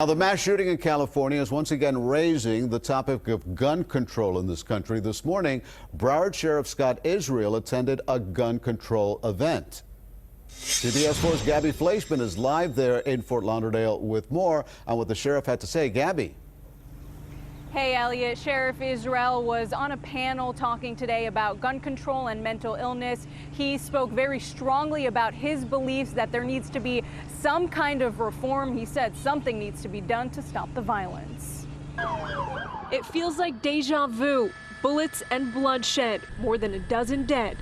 Now, the mass shooting in California is once again raising the topic of gun control in this country. This morning, Broward Sheriff Scott Israel attended a gun control event. CBS 4's Gaby Fleischman is live there in Fort Lauderdale with more on what the sheriff had to say. Gaby. Hey, Elliot. Sheriff Israel was on a panel talking today about gun control and mental illness. He spoke very strongly about his beliefs that there needs to be some kind of reform. He said something needs to be done to stop the violence. It feels like deja vu, bullets and bloodshed, more than a dozen dead.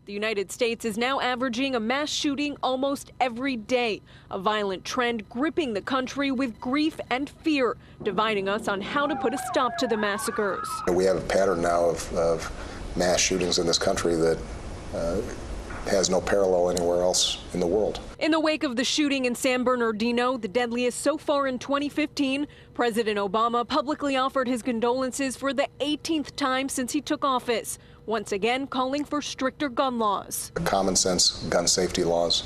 The United States is now averaging a mass shooting almost every day, a violent trend gripping the country with grief and fear, dividing us on how to put a stop to the massacres. We have a pattern now of mass shootings in this country that has no parallel anywhere else in the world. In the wake of the shooting in San Bernardino, the deadliest so far in 2015, President Obama publicly offered his condolences for the 18th time since he took office, once again calling for stricter gun laws. Common sense gun safety laws,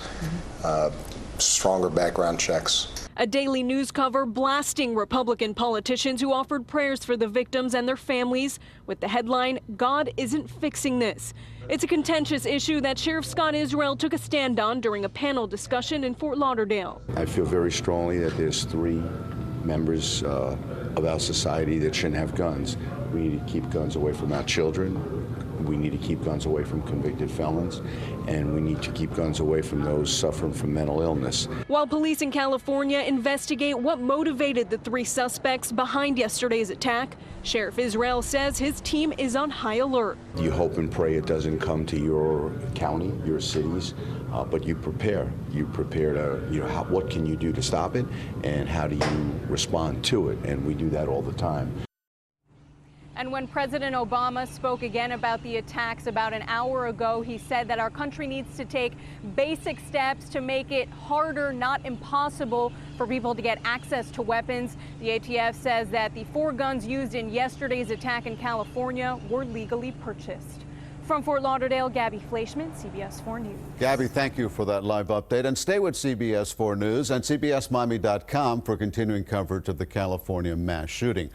stronger background checks. A daily news cover blasting Republican politicians who offered prayers for the victims and their families with the headline, "God isn't fixing this." It's a contentious issue that Sheriff Scott Israel took a stand on during a panel discussion in Fort Lauderdale. I feel very strongly that there's three members of our society that shouldn't have guns. We need to keep guns away from our children. We need to keep guns away from convicted felons, and we need to keep guns away from those suffering from mental illness. While police in California investigate what motivated the three suspects behind yesterday's attack, Sheriff Israel says his team is on high alert. You hope and pray it doesn't come to your county, your cities, but you prepare. You prepare to, what can you do to stop it, and how do you respond to it? And we do that all the time. And when President Obama spoke again about the attacks about an hour ago, he said that our country needs to take basic steps to make it harder, not impossible, for people to get access to weapons. The ATF says that the 4 guns used in yesterday's attack in California were legally purchased. From Fort Lauderdale, Gaby Fleischman, CBS 4 News. Gaby, thank you for that live update. And stay with CBS 4 News and CBSMiami.com for continuing coverage of the California mass shooting.